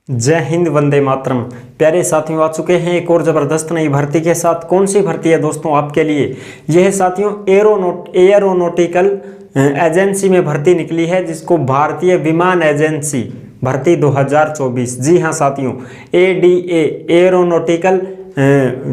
जय हिंद, वंदे मातरम। प्यारे साथियों, आ चुके हैं एक और ज़बरदस्त नई भर्ती के साथ। कौन सी भर्ती है दोस्तों आपके लिए? यह है साथियों एरोनॉटिकल एजेंसी में भर्ती निकली है, जिसको भारतीय विमान एजेंसी भर्ती 2024। जी हाँ साथियों, ADA एरोनॉटिकल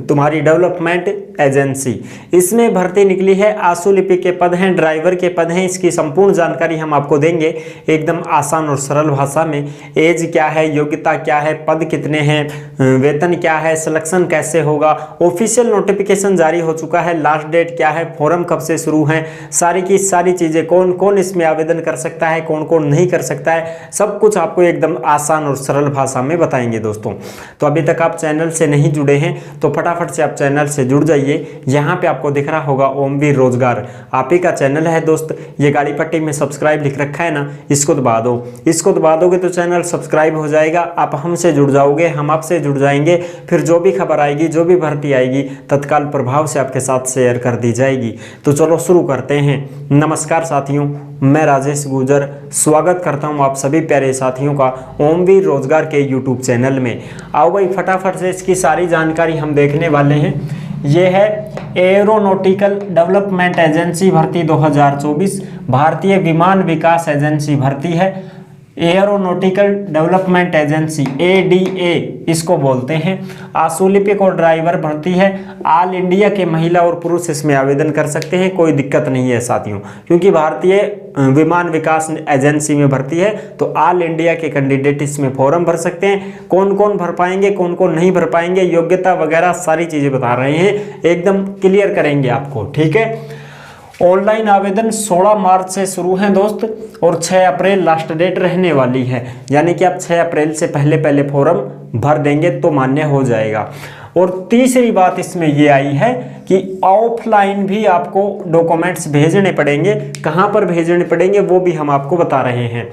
तुम्हारी डेवलपमेंट एजेंसी, इसमें भर्ती निकली है। आशुलिपि के पद हैं, ड्राइवर के पद हैं। इसकी संपूर्ण जानकारी हम आपको देंगे एकदम आसान और सरल भाषा में। एज क्या है, योग्यता क्या है, पद कितने हैं, वेतन क्या है, सिलेक्शन कैसे होगा, ऑफिशियल नोटिफिकेशन जारी हो चुका है, लास्ट डेट क्या है, फॉर्म कब से शुरू है, सारी की सारी चीज़ें, कौन कौन इसमें आवेदन कर सकता है, कौन कौन नहीं कर सकता है, सब कुछ आपको एकदम आसान और सरल भाषा में बताएंगे दोस्तों। तो अभी तक आप चैनल से नहीं जुड़े हैं तो फटाफट से आप चैनल से जुड़ जाइए। यहाँ पे आपको दिख रहा होगा ओमवीर रोजगार, आप ही का चैनल है दोस्त। ये गाड़ी पट्टी में सब्सक्राइब लिख रखा है ना, इसको दबा दो। इसको दबा दोगे तो चैनल सब्सक्राइब हो जाएगा, आप हमसे जुड़ जाओगे, हम आपसे जुड़ जाएंगे। फिर जो भी खबर आएगी, जो भी भर्ती आएगी, तत्काल प्रभाव से आपके साथ शेयर कर दी जाएगी। तो चलो शुरू करते हैं। नमस्कार साथियों, मैं राजेश गुर्जर स्वागत करता हूं आप सभी प्यारे साथियों का ओमवीर रोजगार के यूट्यूब चैनल में। आओ भाई फटाफट से इसकी सारी जानकारी हम देखने वाले हैं। ये है एरोनॉटिकल डेवलपमेंट एजेंसी भर्ती 2024, भारतीय विमान विकास एजेंसी भर्ती है। एरोनॉटिकल डेवलपमेंट एजेंसी ADA इसको बोलते हैं। आशुलिपिक और ड्राइवर भर्ती है। ऑल इंडिया के महिला और पुरुष इसमें आवेदन कर सकते हैं, कोई दिक्कत नहीं है साथियों, क्योंकि भारतीय विमान विकास एजेंसी में भर्ती है तो ऑल इंडिया के कैंडिडेट इसमें फॉर्म भर सकते हैं। कौन कौन भर पाएंगे, कौन कौन नहीं भर पाएंगे, योग्यता वगैरह सारी चीज़ें बता रहे हैं, एकदम क्लियर करेंगे आपको, ठीक है। ऑनलाइन आवेदन 16 मार्च से शुरू है दोस्त, और 6 अप्रैल लास्ट डेट रहने वाली है। यानी कि आप 6 अप्रैल से पहले पहले फॉर्म भर देंगे तो मान्य हो जाएगा। और तीसरी बात इसमें ये आई है कि ऑफलाइन भी आपको डॉक्यूमेंट्स भेजने पड़ेंगे। कहाँ पर भेजने पड़ेंगे वो भी हम आपको बता रहे हैं।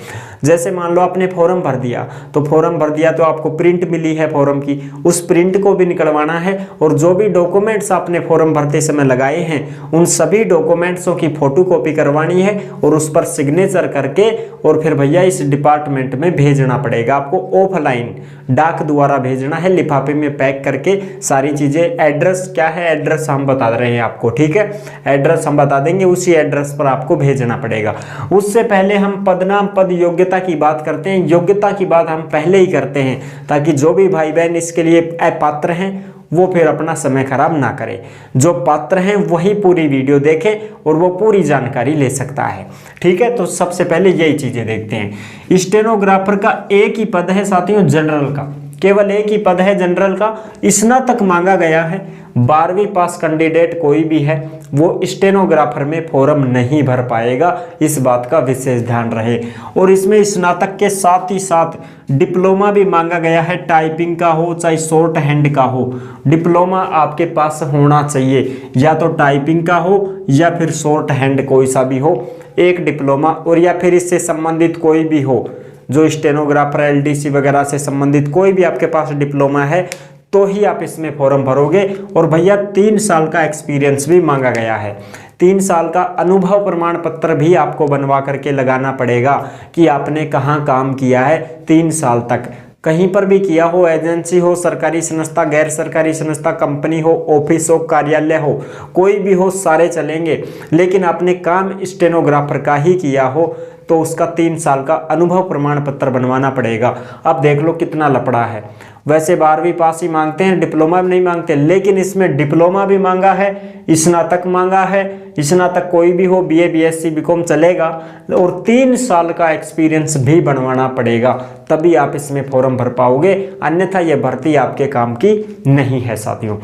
जैसे मान लो आपने फॉर्म भर दिया, तो फॉर्म भर दिया तो आपको प्रिंट मिली है फॉर्म की, उस प्रिंट को भी निकलवाना है। और जो भी डॉक्यूमेंट्स आपने फॉर्म भरते समय लगाए हैं, उन सभी डॉक्यूमेंट्सों की फोटोकॉपी करवानी है और उस पर सिग्नेचर करके और फिर भैया इस डिपार्टमेंट में भेजना पड़ेगा आपको। ऑफलाइन डाक द्वारा भेजना है, लिफाफे में पैक करके सारी चीज़ें। एड्रेस क्या है, एड्रेस हम बता रहे हैं आपको, ठीक है। एड्रेस हम बता देंगे, उसी एड्रेस पर आपको भेजना पड़ेगा। उससे पहले हम पदनाम पद योग्यता की बात करते हैं। योग्यता की बात हम पहले ही करते हैं ताकि जो भी भाई बहन इसके लिए अपात्र हैं वो फिर अपना समय खराब ना करें। जो पात्र हैं वही पूरी वीडियो देखें और वो पूरी जानकारी ले सकता है, ठीक है। तो सबसे पहले यही चीज़ें देखते हैं। स्टेनोग्राफर का एक ही पद है साथियों, जनरल का केवल एक ही पद है जनरल का। स्नातक मांगा गया है। 12वीं पास कैंडिडेट कोई भी है वो स्टेनोग्राफर में फॉर्म नहीं भर पाएगा, इस बात का विशेष ध्यान रहे। और इसमें स्नातक के साथ ही साथ डिप्लोमा भी मांगा गया है। टाइपिंग का हो चाहे शॉर्ट हैंड का हो, डिप्लोमा आपके पास होना चाहिए। या तो टाइपिंग का हो या फिर शॉर्ट हैंड, कोई सा भी हो एक डिप्लोमा, और या फिर इससे संबंधित कोई भी हो, जो स्टेनोग्राफर LDC वगैरह से संबंधित कोई भी आपके पास डिप्लोमा है तो ही आप इसमें फॉर्म भरोगे। और भैया 3 साल का एक्सपीरियंस भी मांगा गया है। 3 साल का अनुभव प्रमाण पत्र भी आपको बनवा करके लगाना पड़ेगा कि आपने कहाँ काम किया है 3 साल तक, कहीं पर भी किया हो, एजेंसी हो, सरकारी संस्था, गैर सरकारी संस्था, कंपनी हो, ऑफिस हो, कार्यालय हो, कोई भी हो, सारे चलेंगे। लेकिन आपने काम स्टेनोग्राफर का ही किया हो तो उसका 3 साल का अनुभव प्रमाण पत्र बनवाना पड़ेगा। अब देख लो कितना लफड़ा है। वैसे 12वीं पास ही मांगते हैं, डिप्लोमा भी नहीं मांगते, लेकिन इसमें डिप्लोमा भी मांगा है, स्नातक मांगा है। स्नातक कोई भी हो, BA BSc BCom चलेगा, और 3 साल का एक्सपीरियंस भी बनवाना पड़ेगा, तभी आप इसमें फॉर्म भर पाओगे, अन्यथा यह भर्ती आपके काम की नहीं है साथियों।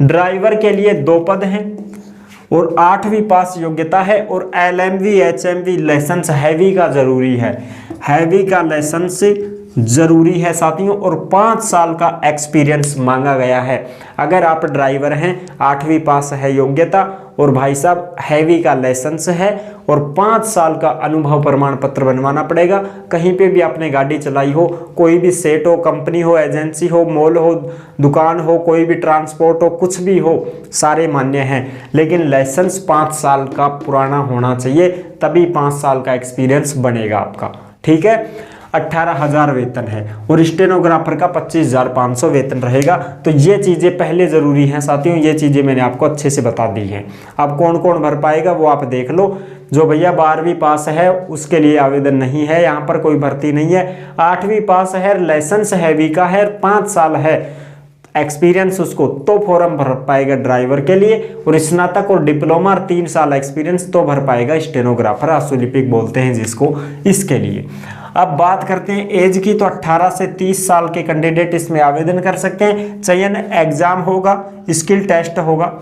ड्राइवर के लिए 2 पद हैं और 8वीं पास योग्यता है, और LMV HMV लाइसेंस हैवी का जरूरी है। हैवी का लाइसेंस जरूरी है साथियों, और 5 साल का एक्सपीरियंस मांगा गया है। अगर आप ड्राइवर हैं, 8वीं पास है योग्यता, और भाई साहब हैवी का लाइसेंस है, और 5 साल का अनुभव प्रमाण पत्र बनवाना पड़ेगा। कहीं पे भी आपने गाड़ी चलाई हो, कोई भी सेट हो, कंपनी हो, एजेंसी हो, मॉल हो, दुकान हो, कोई भी ट्रांसपोर्ट हो, कुछ भी हो, सारे मान्य हैं। लेकिन लाइसेंस 5 साल का पुराना होना चाहिए, तभी 5 साल का एक्सपीरियंस बनेगा आपका, ठीक है। 18,000 वेतन है और स्टेनोग्राफर का 25,500 वेतन रहेगा। तो ये चीज़ें पहले ज़रूरी हैं साथियों, ये चीज़ें मैंने आपको अच्छे से बता दी हैं। अब कौन कौन भर पाएगा वो आप देख लो। जो भैया 12वीं पास है उसके लिए आवेदन नहीं है, यहाँ पर कोई भर्ती नहीं है। 8वीं पास है, लाइसेंस हैवी का है, 5 साल है एक्सपीरियंस उसको, तो फॉर्म भर पाएगा ड्राइवर के लिए। और स्नातक और डिप्लोमा 3 साल एक्सपीरियंस तो भर पाएगा स्टेनोग्राफर, आशुलिपिक बोलते हैं जिसको, इसके लिए। अब बात करते हैं एज की, तो 18 से 30 साल के कैंडिडेट इसमें आवेदन कर सकते हैं। चयन एग्जाम होगा, स्किल टेस्ट होगा,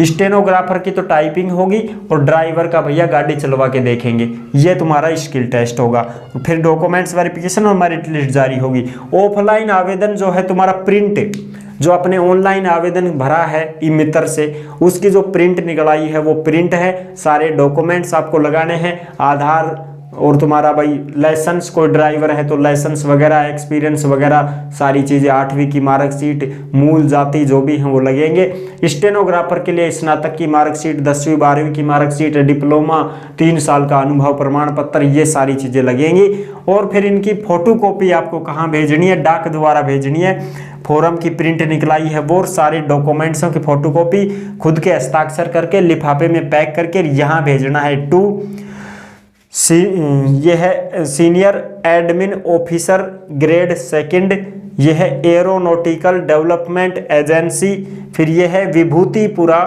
स्टेनोग्राफर की तो टाइपिंग होगी और ड्राइवर का भैया गाड़ी चलवा के देखेंगे, ये तुम्हारा स्किल टेस्ट होगा। फिर डॉक्यूमेंट्स वेरिफिकेशन और मेरिट लिस्ट जारी होगी। ऑफलाइन आवेदन जो है तुम्हारा प्रिंट, जो अपने ऑनलाइन आवेदन भरा है ई मित्र से, उसकी जो प्रिंट निकल आई है वो प्रिंट है। सारे डॉक्यूमेंट्स आपको लगाने हैं, आधार और तुम्हारा भाई लाइसेंस, कोई ड्राइवर है तो लाइसेंस वगैरह, एक्सपीरियंस वगैरह सारी चीज़ें, 8वीं की मार्कशीट, मूल जाति जो भी हैं वो लगेंगे। स्टेनोग्राफर के लिए स्नातक की मार्कशीट, 10वीं 12वीं की मार्कशीट, डिप्लोमा, 3 साल का अनुभव प्रमाण पत्र, ये सारी चीज़ें लगेंगी। और फिर इनकी फोटोकॉपी आपको कहाँ भेजनी है? डाक द्वारा भेजनी है। फॉर्म की प्रिंट निकलाई है वो, सारे डॉक्यूमेंट्सों की फोटोकॉपी खुद के हस्ताक्षर करके लिफाफे में पैक करके यहाँ भेजना है टू ये है सीनियर एडमिन ऑफिसर ग्रेड 2, ये है एरोनॉटिकल डेवलपमेंट एजेंसी। फिर ये है विभूतिपुरा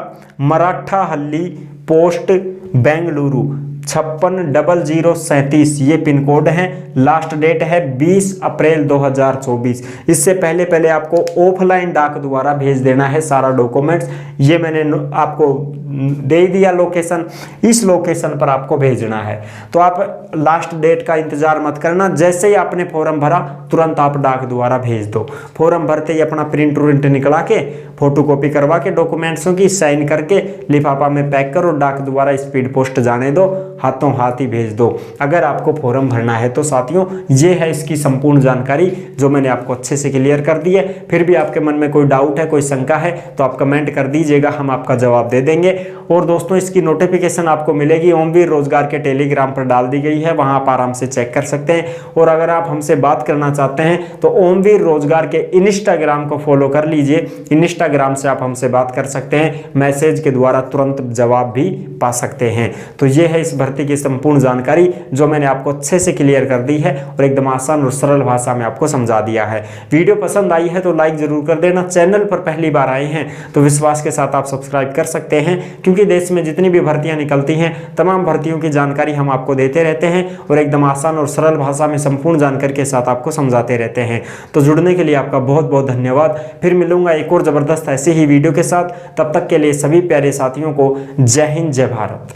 मराठाहल्ली पोस्ट बेंगलुरु 560037, ये पिन कोड है। लास्ट डेट है 20 अप्रैल 2024। इससे पहले पहले आपको ऑफलाइन डाक द्वारा भेज देना है सारा डॉक्यूमेंट्स। ये मैंने आपको दे दिया लोकेशन, इस लोकेशन पर आपको भेजना है। तो आप लास्ट डेट का इंतजार मत करना, जैसे ही आपने फॉर्म भरा तुरंत आप डाक द्वारा भेज दो। फॉर्म भरते ही अपना प्रिंट निकला के, फोटोकॉपी करवा के डॉक्यूमेंट्सों की साइन करके लिफाफा में पैक करो, डाक द्वारा स्पीड पोस्ट जाने दो, हाथों हाथ ही भेज दो अगर आपको फॉर्म भरना है। तो साथियों ये है इसकी संपूर्ण जानकारी जो मैंने आपको अच्छे से क्लियर कर दी है। फिर भी आपके मन में कोई डाउट है, कोई शंका है तो आप कमेंट कर दीजिएगा, हम आपका जवाब दे देंगे। और दोस्तों इसकी नोटिफिकेशन आपको मिलेगी ओमवीर रोजगार के टेलीग्राम पर डाल दी गई है, वहां आप आराम से चेक कर सकते हैं। और अगर आप हमसे बात करना चाहते हैं तो ओमवीर रोजगार के इंस्टाग्राम को फॉलो कर लीजिए, इंस्टाग्राम से आप हमसे बात कर सकते हैं, मैसेज के द्वारा तुरंत जवाब भी पा सकते हैं। तो ये है इस भर्ती की संपूर्ण जानकारी जो मैंने आपको अच्छे से क्लियर कर दी है और एकदम आसान और सरल भाषा में आपको समझा दिया है। वीडियो पसंद आई है तो लाइक जरूर कर देना। चैनल पर पहली बार आए हैं तो विश्वास के साथ आप सब्सक्राइब कर सकते हैं, क्योंकि देश में जितनी भी भर्तियां निकलती हैं तमाम भर्तियों की जानकारी हम आपको देते रहते हैं और एकदम आसान और सरल भाषा में संपूर्ण जानकारी के साथ आपको समझाते रहते हैं। तो जुड़ने के लिए आपका बहुत बहुत धन्यवाद। फिर मिलूंगा एक और जबरदस्त ऐसे ही वीडियो के साथ, तब तक के लिए सभी प्यारे साथियों को जय हिंद, जय भारत।